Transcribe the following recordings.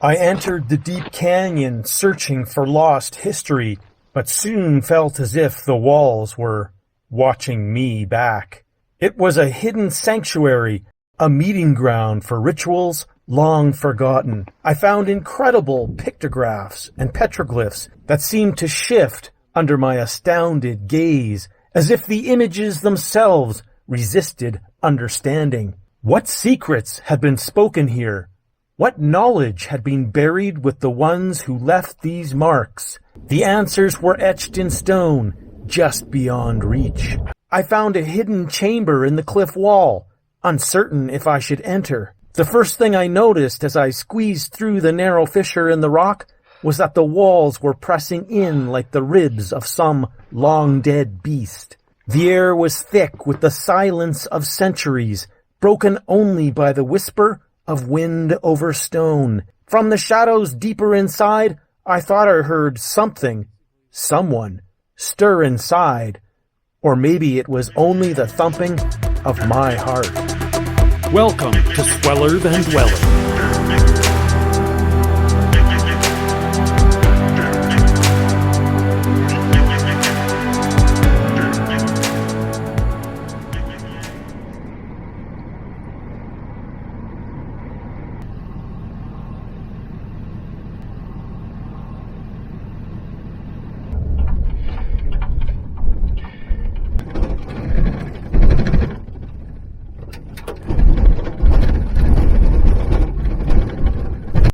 I entered the deep canyon searching for lost history, but soon felt as if the walls were watching me back. It was a hidden sanctuary, a meeting ground for rituals long forgotten. I found incredible pictographs and petroglyphs that seemed to shift under my astounded gaze, as if the images themselves resisted understanding. What secrets had been spoken here? What knowledge had been buried with the ones who left these marks? The answers were etched in stone, just beyond reach. I found a hidden chamber in the cliff wall, uncertain if I should enter. The first thing I noticed as I squeezed through the narrow fissure in the rock was that the walls were pressing in like the ribs of some long-dead beast. The air was thick with the silence of centuries, broken only by the whisper of wind over stone. From the shadows deeper inside, I thought I heard something, someone, stir inside. Or maybe it was only the thumping of my heart. Welcome to SWELLER'S and DWELLER'S.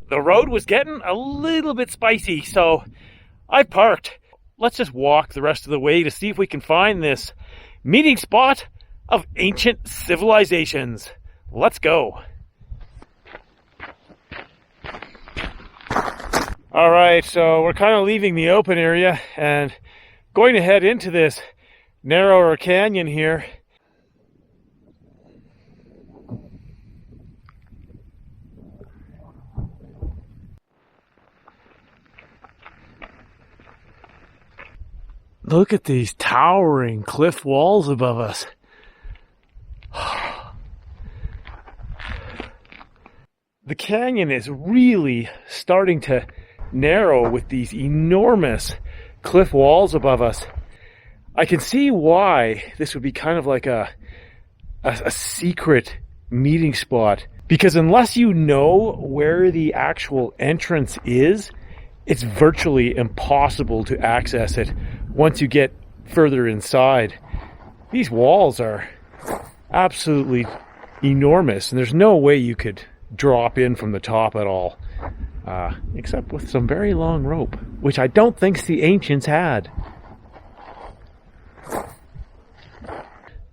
The road was getting a little bit spicy, so I parked. Let's just walk the rest of the way to see if we can find this meeting spot of ancient civilizations. Let's go. All right, so we're kind of leaving the open area and going to head into this narrower canyon here. Look at these towering cliff walls above us. The canyon is really starting to narrow with these enormous cliff walls above us. I can see why this would be kind of like a secret meeting spot. Because unless you know where the actual entrance is, it's virtually impossible to access it once you get further inside. These walls are absolutely enormous, and there's no way you could drop in from the top at all, except with some very long rope, which I don't think the ancients had.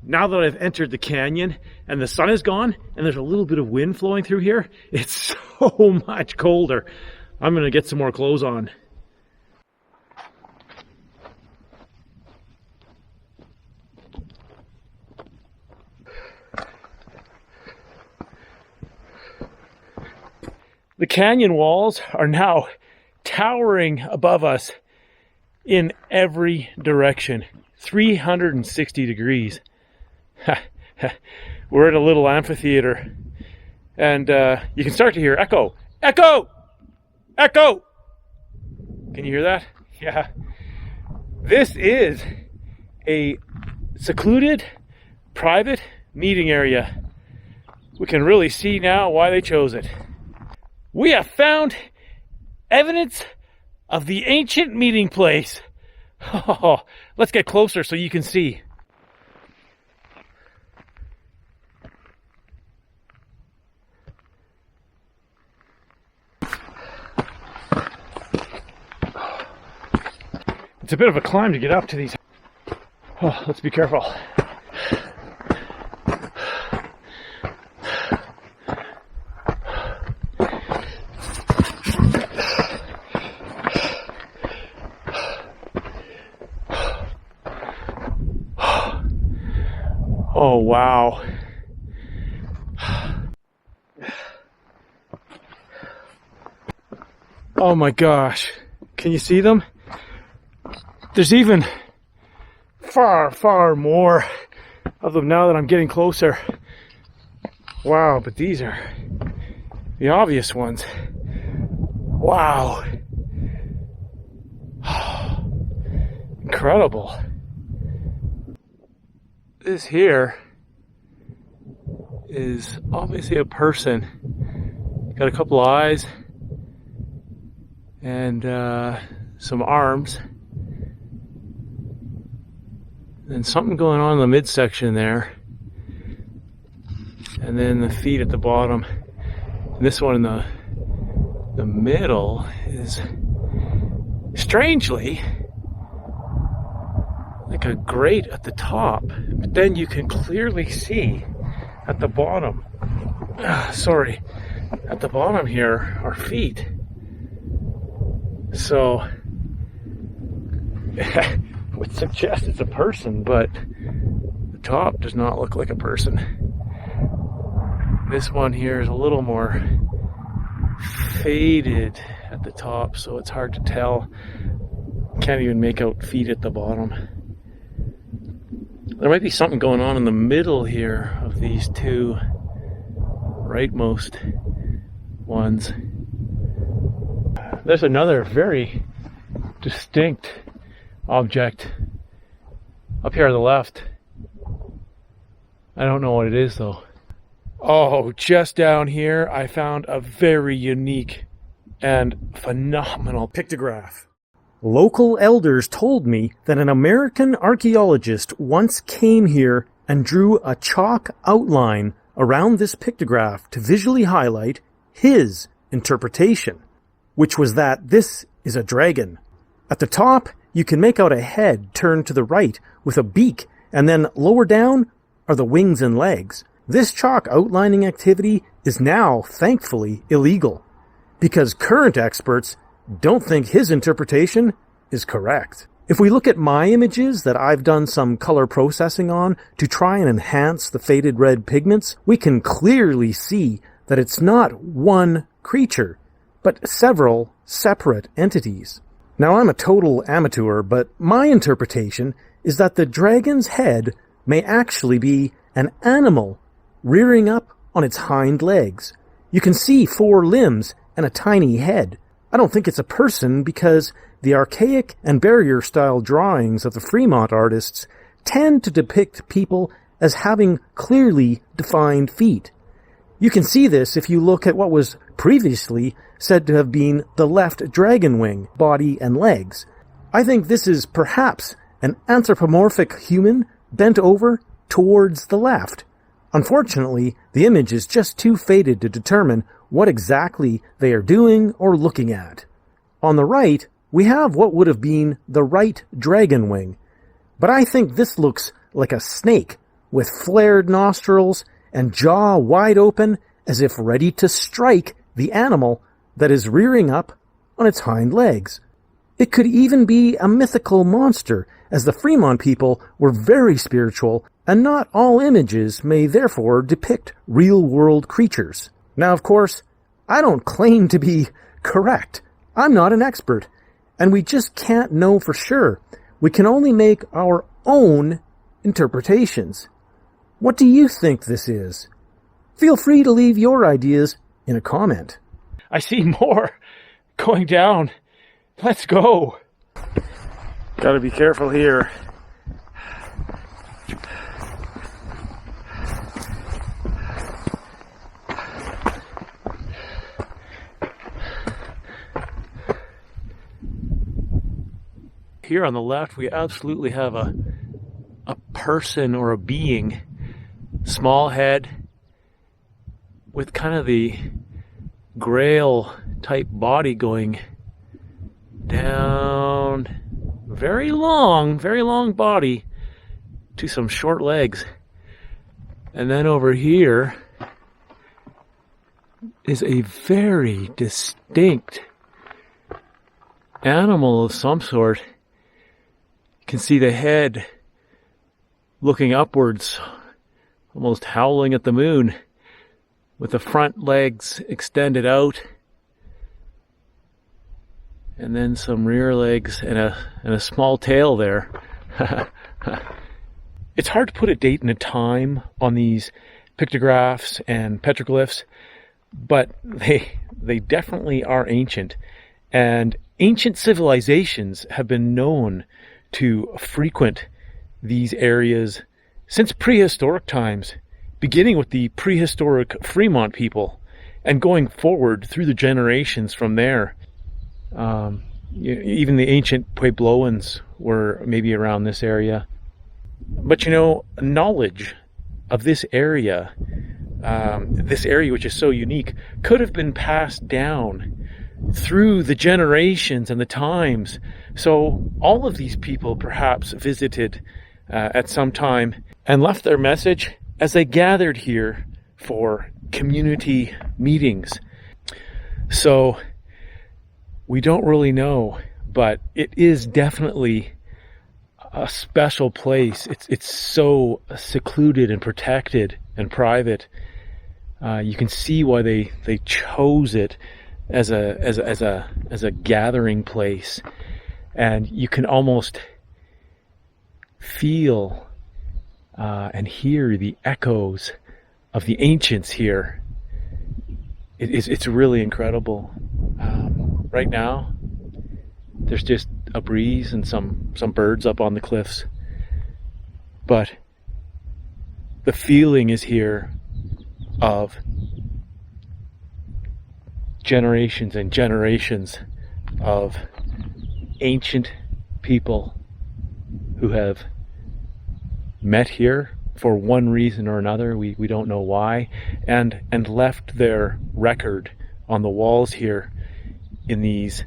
Now that I've entered the canyon and the sun is gone and there's a little bit of wind flowing through here, it's so much colder. I'm going to get some more clothes on. The canyon walls are now towering above us in every direction, 360 degrees. We're in a little amphitheater, and you can start to hear echo. Echo! Echo! Can you hear that? Yeah. This is a secluded, private meeting area. We can really see now why they chose it. We have found evidence of the ancient meeting place. Oh, let's get closer so you can see. It's a bit of a climb to get up to these. Oh, let's be careful. Oh, wow. Oh my gosh. Can you see them? There's even far, far more of them now that I'm getting closer. Wow, but these are the obvious ones. Wow. Incredible. This here is obviously a person. Got a couple of eyes and some arms. And something going on in the midsection there. And then the feet at the bottom. And this one in the middle is strangely like a grate at the top. But then you can clearly see at the bottom, at the bottom here are feet. So would suggest it's a person, but the top does not look like a person. This one here is a little more faded at the top, so it's hard to tell. Can't even make out feet at the bottom. There might be something going on in the middle here of these two rightmost ones. There's another very distinct object up here on the left. I don't know what it is though. Oh, just down here I found a very unique and phenomenal pictograph. Local elders told me that an American archaeologist once came here and drew a chalk outline around this pictograph to visually highlight his interpretation, which was that this is a dragon. At the top, you can make out a head turned to the right with a beak, and then lower down are the wings and legs. This chalk outlining activity is now, thankfully, illegal, because current experts don't think his interpretation is correct. If we look at my images that I've done some color processing on to try and enhance the faded red pigments, we can clearly see that it's not one creature, but several separate entities. Now, I'm a total amateur, but my interpretation is that the dragon's head may actually be an animal rearing up on its hind legs. You can see 4 limbs and a tiny head. I don't think it's a person because the archaic and barrier-style drawings of the Fremont artists tend to depict people as having clearly defined feet. You can see this if you look at what was previously said to have been the left dragon wing, body and legs. I think this is perhaps an anthropomorphic human bent over towards the left. Unfortunately, the image is just too faded to determine what exactly they are doing or looking at. On the right, we have what would have been the right dragon wing, but I think this looks like a snake with flared nostrils and jaw wide open as if ready to strike the animal that is rearing up on its hind legs. It could even be a mythical monster, as the Fremont people were very spiritual, and not all images may therefore depict real-world creatures. Now, of course, I don't claim to be correct. I'm not an expert, and we just can't know for sure. We can only make our own interpretations. What do you think this is? Feel free to leave your ideas in a comment. I see more going down. Let's go. Gotta be careful here. Here on the left, we absolutely have a person or a being. Small head with kind of the grail type body going down, very long body to some short legs. And then over here is a very distinct animal of some sort. You can see the head looking upwards, almost howling at the moon, with the front legs extended out, and then some rear legs and a small tail there. It's hard to put a date and a time on these pictographs and petroglyphs, but they definitely are ancient. And ancient civilizations have been known to frequent these areas since prehistoric times, beginning with the prehistoric Fremont people and going forward through the generations from there. Even the ancient Puebloans were maybe around this area. But knowledge of this area which is so unique, could have been passed down through the generations and the times. So all of these people perhaps visited at some time and left their message as they gathered here for community meetings. So we don't really know, but it is definitely a special place. It's so secluded and protected and private. You can see why they chose it as a gathering place, and you can almost feel and hear the echoes of the ancients here. It's really incredible. Right now, there's just a breeze and some birds up on the cliffs, but the feeling is here of generations and generations of ancient people who have met here for one reason or another. We don't know why, and left their record on the walls here in these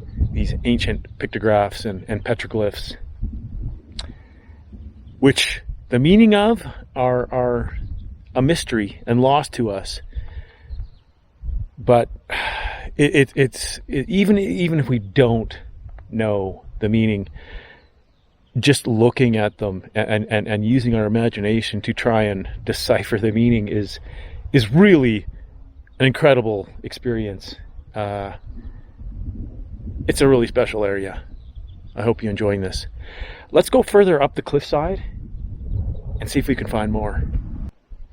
ancient pictographs and petroglyphs, which the meaning of are a mystery and lost to us. But even if we don't know the meaning, just looking at them and using our imagination to try and decipher the meaning is really an incredible experience. It's a really special area. I hope you're enjoying this. Let's go further up the cliffside and see if we can find more.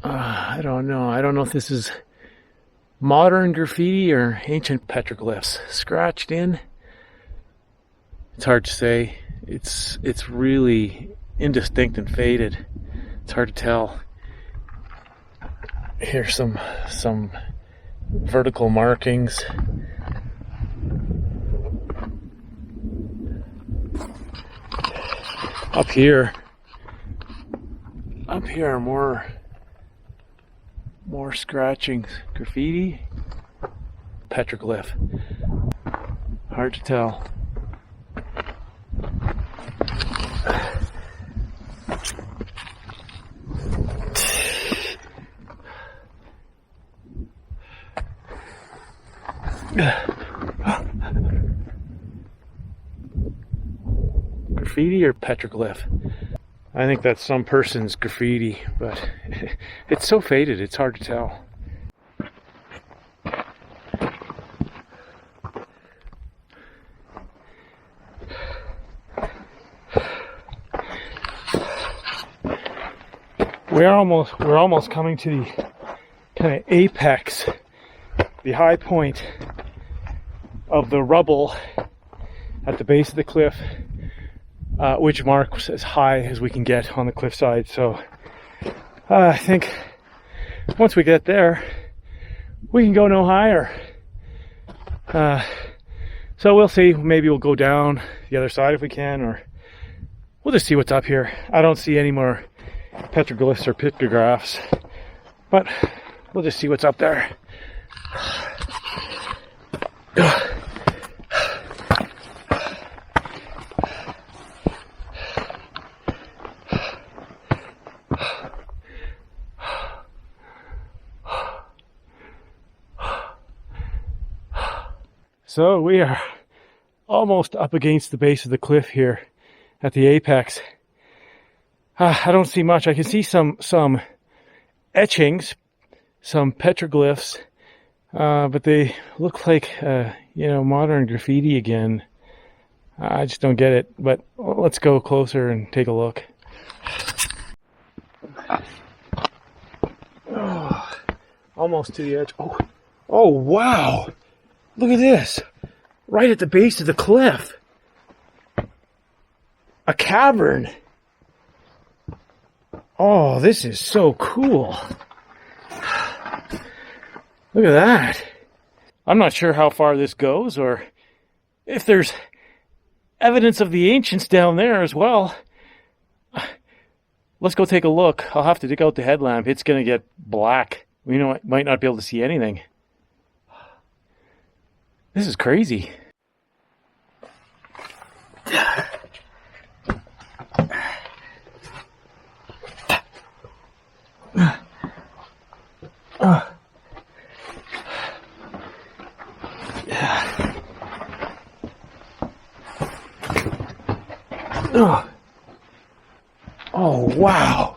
I don't know. I don't know if this is modern graffiti or ancient petroglyphs scratched in. It's hard to say. It's really indistinct and faded. It's hard to tell. Here's some vertical markings. Up here are more scratchings. Graffiti, petroglyph. Hard to tell. Graffiti or petroglyph? I think that's some person's graffiti, but it's so faded, it's hard to tell. We're almost coming to the kind of apex, the high point of the rubble at the base of the cliff, which marks as high as we can get on the cliffside. So I think once we get there, we can go no higher. So we'll see. Maybe we'll go down the other side if we can, or we'll just see what's up here. I don't see any more petroglyphs or pictographs, but we'll just see what's up there. So we are almost up against the base of the cliff here at the apex. I don't see much. I can see some etchings, some petroglyphs, but they look like modern graffiti again. I just don't get it. But let's go closer and take a look. Oh, almost to the edge. Oh wow! Look at this. Right at the base of the cliff. A cavern. Oh, this is so cool. Look at that. I'm not sure how far this goes or if there's evidence of the ancients down there as well. Let's go take a look. I'll have to dig out the headlamp. It's going to get black. We might not be able to see anything. This is crazy. Oh, wow.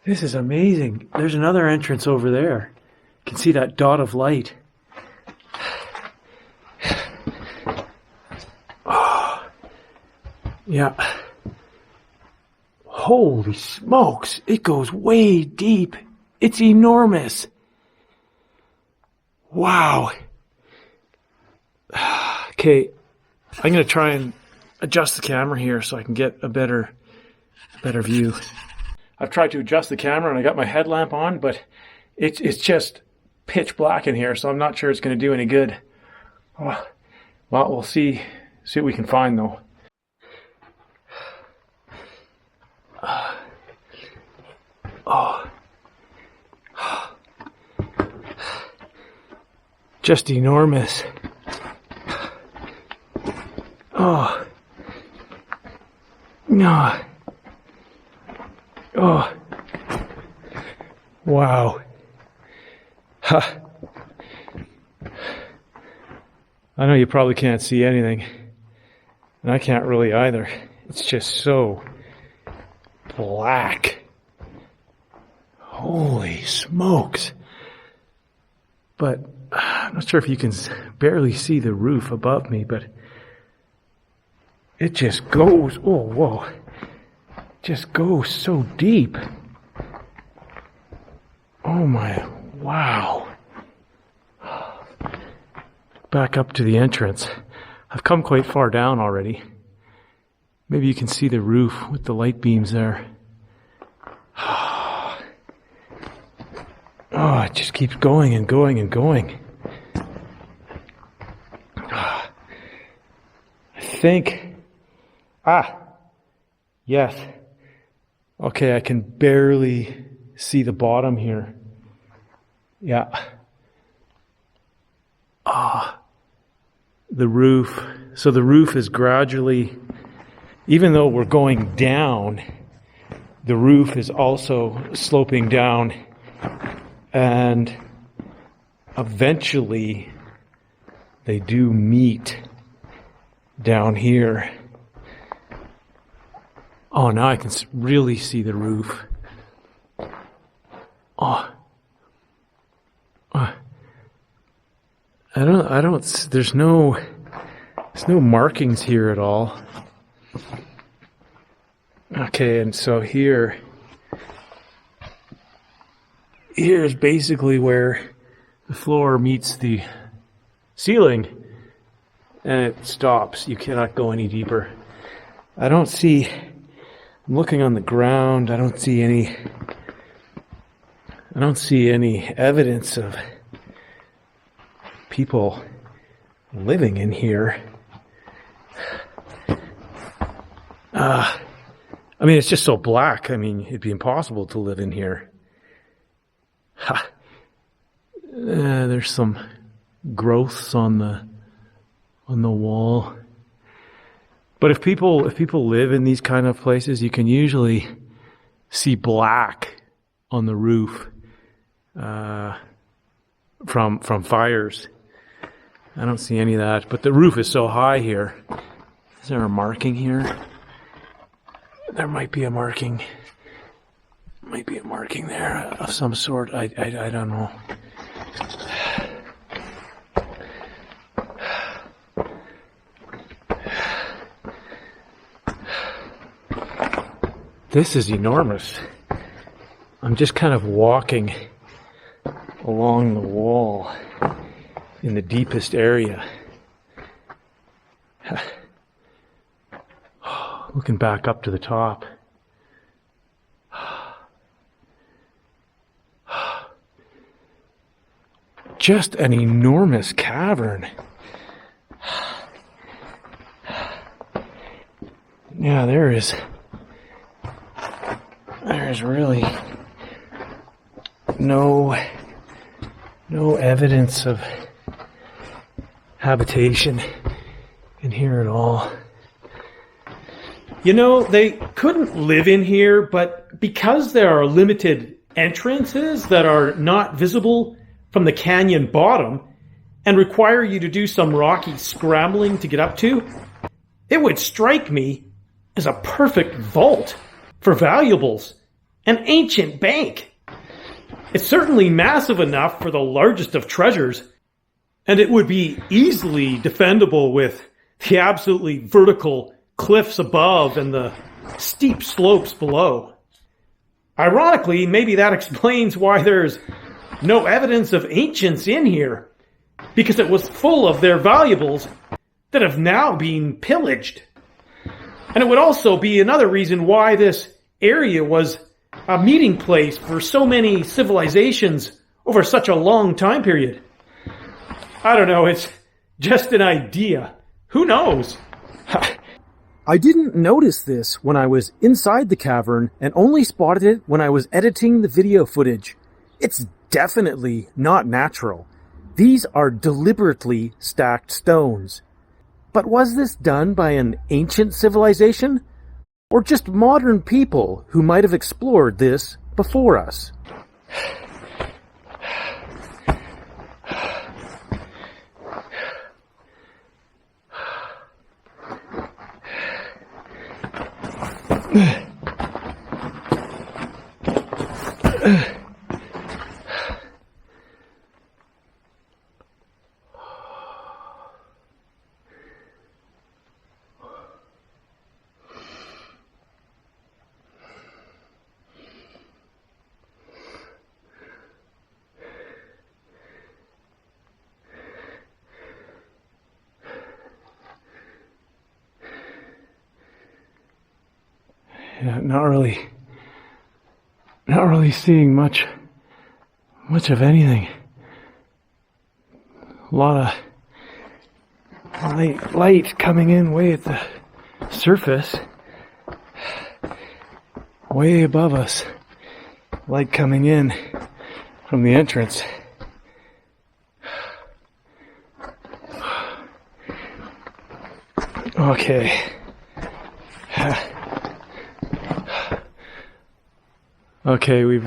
This is amazing. There's another entrance over there. You can see that dot of light. Oh, yeah. Holy smokes. It goes way deep. It's enormous. Wow. Okay, I'm going to try and adjust the camera here so I can get a better view. I've tried to adjust the camera and I got my headlamp on, but it's just pitch black in here, so I'm not sure it's going to do any good. Oh, well, we'll see what we can find though. Oh. Just enormous. Oh. No. Oh. Wow. Huh. I know you probably can't see anything. And I can't really either. It's just so black. Holy smokes. But I'm not sure if you can barely see the roof above me, but it just goes, oh, whoa. Just goes so deep. Oh my, wow. Back up to the entrance. I've come quite far down already. Maybe you can see the roof with the light beams there. Oh, it just keeps going and going and going. I think, yes. Okay, I can barely see the bottom here. Yeah. The roof. So the roof is gradually, even though we're going down, the roof is also sloping down. And eventually they do meet down here. Oh, now I can really see the roof. Oh. There's no markings here at all. Okay, and so here's basically where the floor meets the ceiling and it stops. You cannot go any deeper. I'm looking on the ground. I don't see any evidence of people living in here. I mean, it's just so black. I mean, it'd be impossible to live in here. There's some growths on the wall. But if people live in these kind of places, you can usually see black on the roof from fires. I don't see any of that, but the roof is so high here. Is there a marking here? There might be a marking. Might be a marking there of some sort. I don't know. This is enormous. I'm just kind of walking along the wall. in the deepest area. Looking back up to the top. Just an enormous cavern. Yeah, there's really no evidence of habitation in here at all. You know, they couldn't live in here, but because there are limited entrances that are not visible from the canyon bottom and require you to do some rocky scrambling to get up to, it would strike me as a perfect vault for valuables, an ancient bank. It's certainly massive enough for the largest of treasures, and it would be easily defendable with the absolutely vertical cliffs above and the steep slopes below. Ironically, maybe that explains why there's no evidence of ancients in here, because it was full of their valuables that have now been pillaged. And it would also be another reason why this area was a meeting place for so many civilizations over such a long time period. I don't know, it's just an idea. Who knows? I didn't notice this when I was inside the cavern and only spotted it when I was editing the video footage. It's definitely not natural. These are deliberately stacked stones. But was this done by an ancient civilization? Or just modern people who might have explored this before us? Yeah, not really seeing much of anything. A lot of light coming in way at the surface, way above us. Light coming in from the entrance. Okay. Okay, we've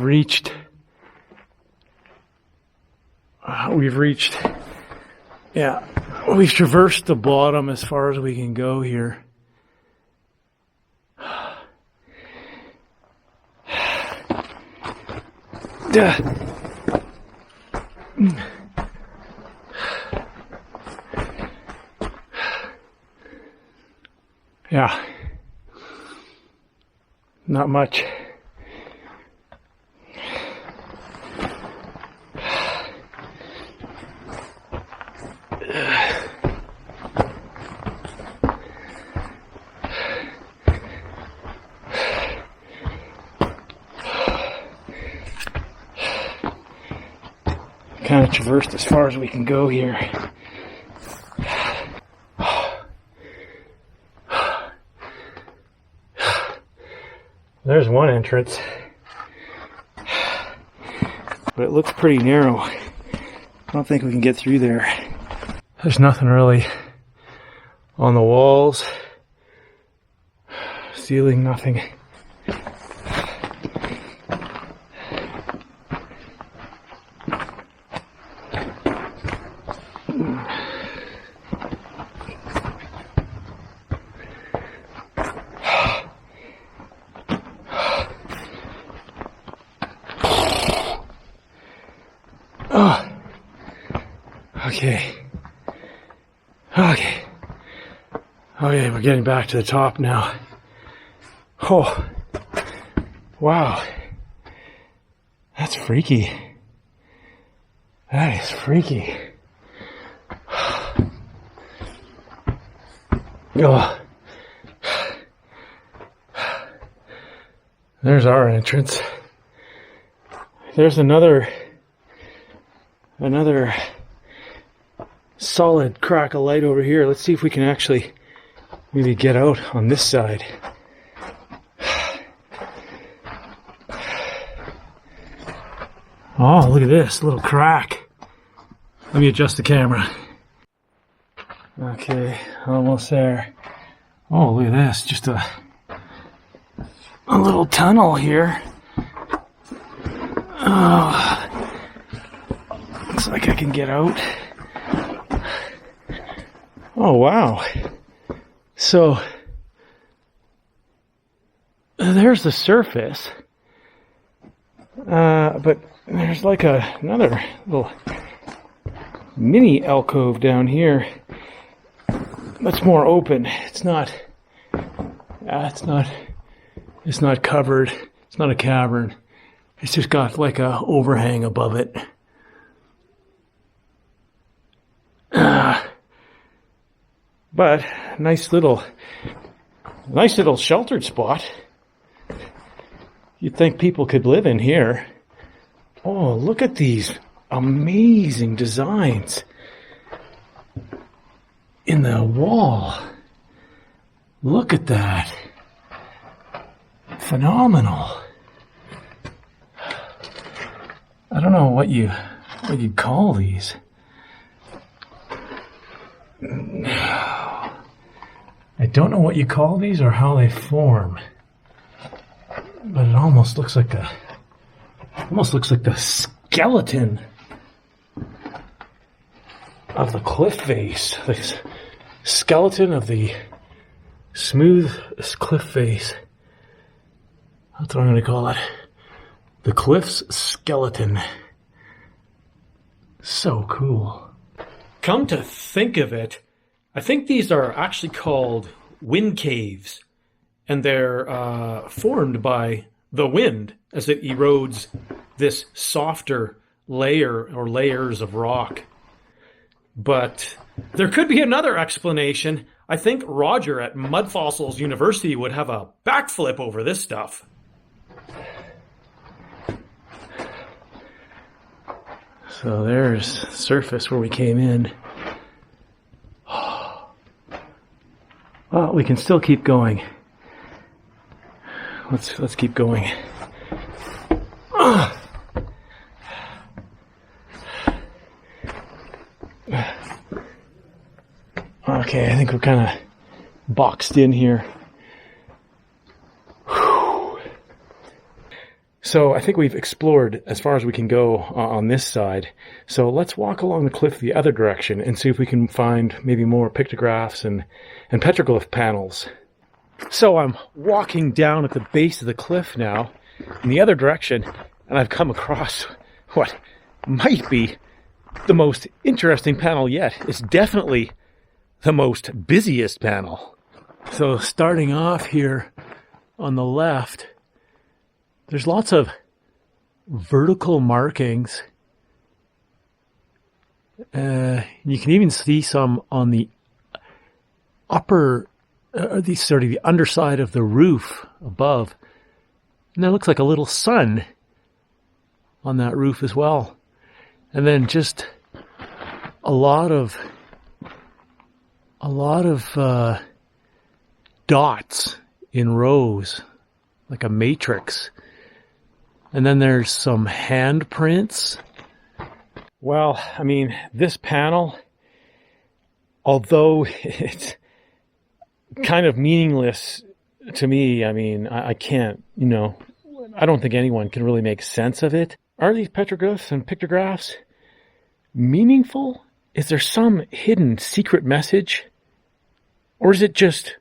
traversed the bottom as far as we can go here. Yeah, not much. Kind of traversed as far as we can go here. There's one entrance, but it looks pretty narrow. I don't think we can get through there. There's nothing really on the walls, ceiling, nothing. Oh, okay, we're getting back to the top now. Oh, wow, that's freaky. That is freaky. Oh. There's our entrance. There's another solid crack of light over here. Let's see if we can actually maybe get out on this side. Oh, look at this little crack. Let me adjust the camera. Okay, almost there. Oh, look at this. Just a little tunnel here. Oh, looks like I can get out. Oh, wow. So, there's the surface. But there's like another little mini alcove down here that's more open. It's not covered. It's not a cavern. It's just got like a overhang above it. But nice little sheltered spot. You'd think people could live in here. Oh, look at these amazing designs in the wall. Look at that. Phenomenal. I don't know what you'd call these. I don't know what you call these or how they form. But it almost looks like the skeleton of the cliff face. The skeleton of the smooth cliff face. That's what I'm going to call it. The cliff's skeleton. So cool. Come to think of it, I think these are actually called wind caves. And they're formed by the wind as it erodes this softer layer or layers of rock. But there could be another explanation. I think Roger at Mud Fossils University would have a backflip over this stuff. So there's the surface where we came in. Well, we can still keep going. Let's keep going. Okay, I think we're kind of boxed in here. Whew. So I think we've explored as far as we can go on this side. So let's walk along the cliff the other direction and see if we can find maybe more pictographs and petroglyph panels. So I'm walking down at the base of the cliff now in the other direction, and I've come across what might be the most interesting panel yet. It's definitely the most busiest panel. So starting off here on the left, there's lots of vertical markings. You can even see some on the upper the underside of the roof above. And that looks like a little sun on that roof as well. And then just a lot of dots in rows, like a matrix. And then there's some handprints. Well, I mean, this panel, although it's kind of meaningless to me, I mean, I can't, I don't think anyone can really make sense of it. Are these petroglyphs and pictographs meaningful? Is there some hidden secret message? Or is it just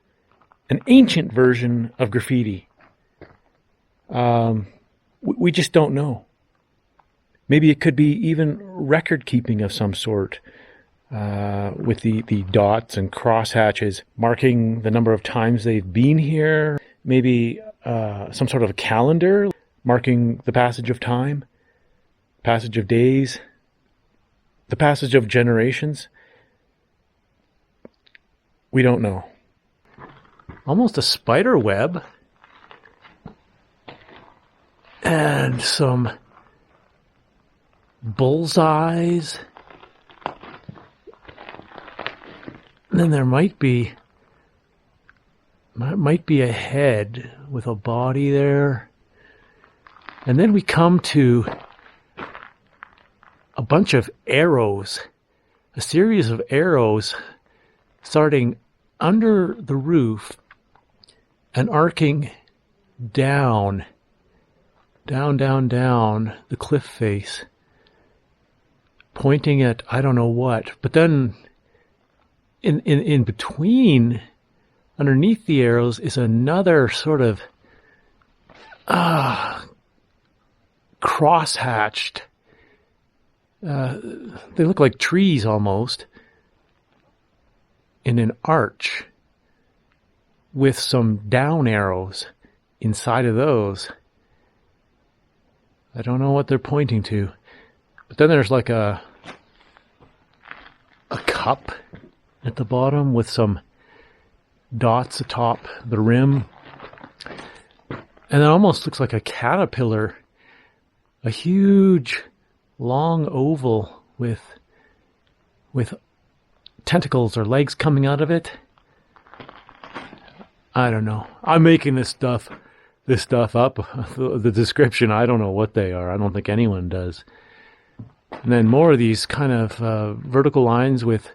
an ancient version of graffiti? We just don't know. Maybe it could be even record keeping of some sort, with the dots and crosshatches marking the number of times they've been here. Maybe some sort of a calendar marking the passage of time, passage of days, the passage of generations. We don't know. almost a spider web, and some bullseyes. And then there might be a head with a body there. And then we come to a bunch of arrows, a series of arrows starting under the roof and arcing down the cliff face, pointing at I don't know what. But then in between, underneath the arrows, is another sort of cross-hatched. They look like trees almost, in an arch with some down arrows inside of those. I don't know what they're pointing to. But then there's like a cup at the bottom with some dots atop the rim. And it almost looks like a caterpillar, a huge long oval with tentacles or legs coming out of it. I don't know. I'm making this stuff up. The description, I don't know what they are. I don't think anyone does. And then more of these kind of vertical lines with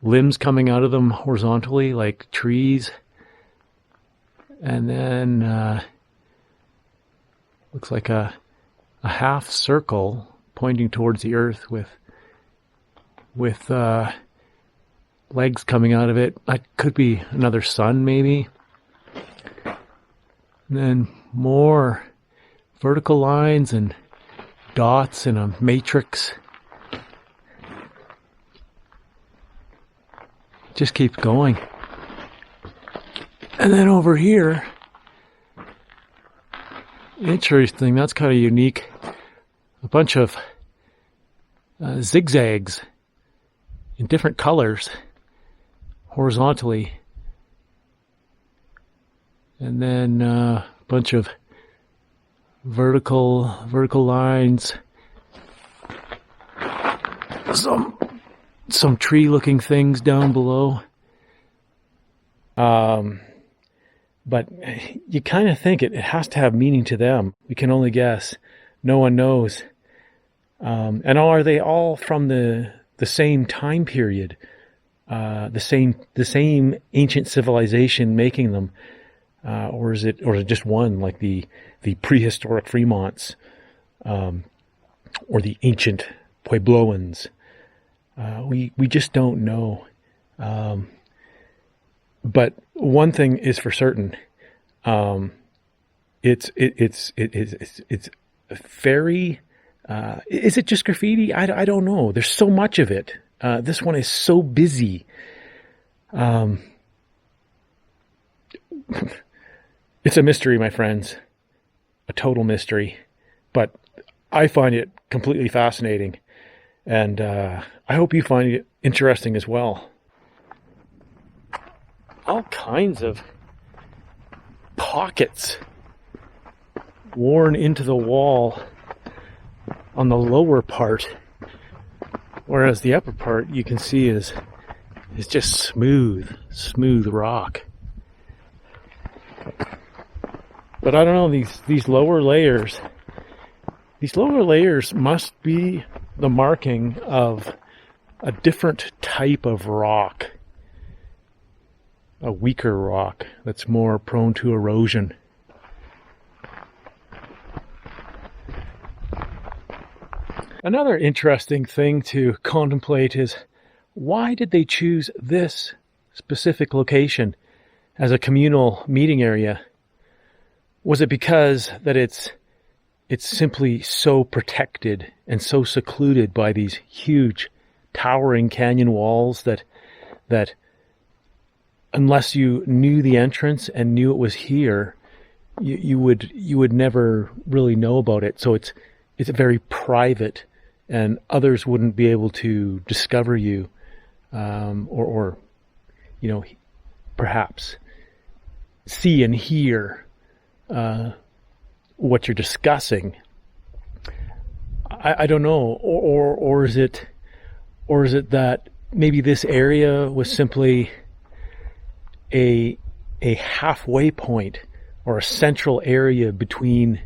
limbs coming out of them horizontally like trees. And then looks like a half circle pointing towards the earth with legs coming out of it. That could be another sun, maybe. And then more vertical lines and dots in a matrix. Just keeps going. And then over here, interesting, that's kind of unique. A bunch of zigzags in different colors horizontally. And then a bunch of vertical lines. Some tree-looking things down below. But you kind of think it has to have meaning to them. We can only guess. No one knows. And are they all from the same time period? The same ancient civilization making them? Or is it just one, like the prehistoric Fremonts, or the ancient Puebloans? We just don't know. But one thing is for certain, it's very. Is it just graffiti? I don't know. There's so much of it. This one is so busy. It's a mystery, my friends. A total mystery. But I find it completely fascinating. And I hope you find it interesting as well. All kinds of pockets worn into the wall on the lower part. Whereas the upper part you can see is just smooth rock. But I don't know, these lower layers must be the marking of a different type of rock. A weaker rock that's more prone to erosion. Another interesting thing to contemplate is, why did they choose this specific location as a communal meeting area? Was it because that it's simply so protected and so secluded by these huge towering canyon walls that unless you knew the entrance and knew it was here, you would never really know about it. So it's very private, and others wouldn't be able to discover you, or perhaps. see and hear what you're discussing. I don't know, or is it that maybe this area was simply a halfway point or a central area between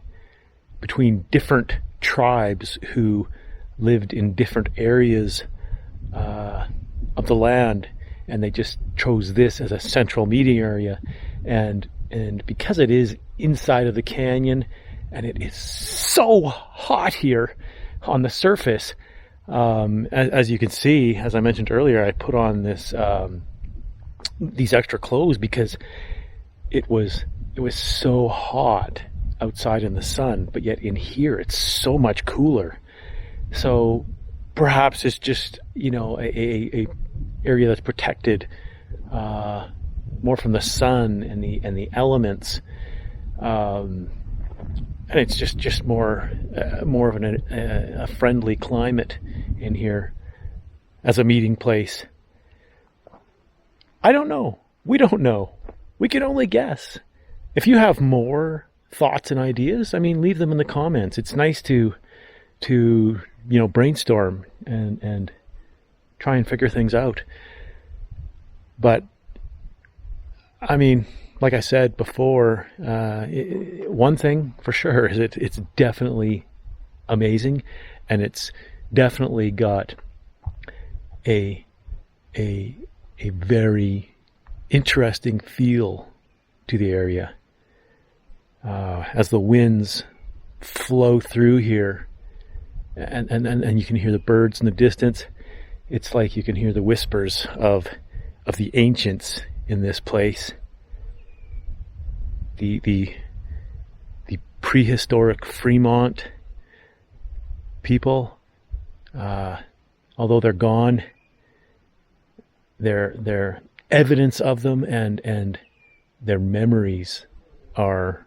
different tribes who lived in different areas of the land, and they just chose this as a central meeting area, and because it is inside of the canyon and it is so hot here on the surface, as you can see, as I mentioned earlier, I put on these extra clothes because it was so hot outside in the sun, but yet in here it's so much cooler. So perhaps it's just, a area that's protected more from the sun and the elements, and it's just more of a friendly climate in here as a meeting place. I don't know. We don't know. We can only guess. If you have more thoughts and ideas, leave them in the comments. It's nice to brainstorm and try and figure things out. But like I said before, one thing for sure is it's definitely amazing, and it's definitely got a very interesting feel to the area. As the winds flow through here, and you can hear the birds in the distance, it's like you can hear the whispers of the ancients in this place. The prehistoric Fremont people, although they're gone, their evidence of them and their memories are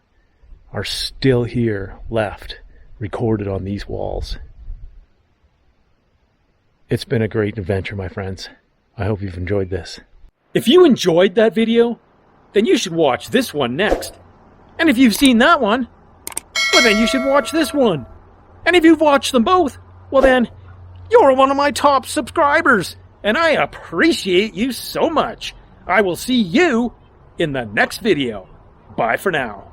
still here, left, recorded on these walls. It's been a great adventure, my friends. I hope you've enjoyed this. If you enjoyed that video, then you should watch this one next. And if you've seen that one, well, then you should watch this one. And if you've watched them both, well then, you're one of my top subscribers, and I appreciate you so much. I will see you in the next video. Bye for now.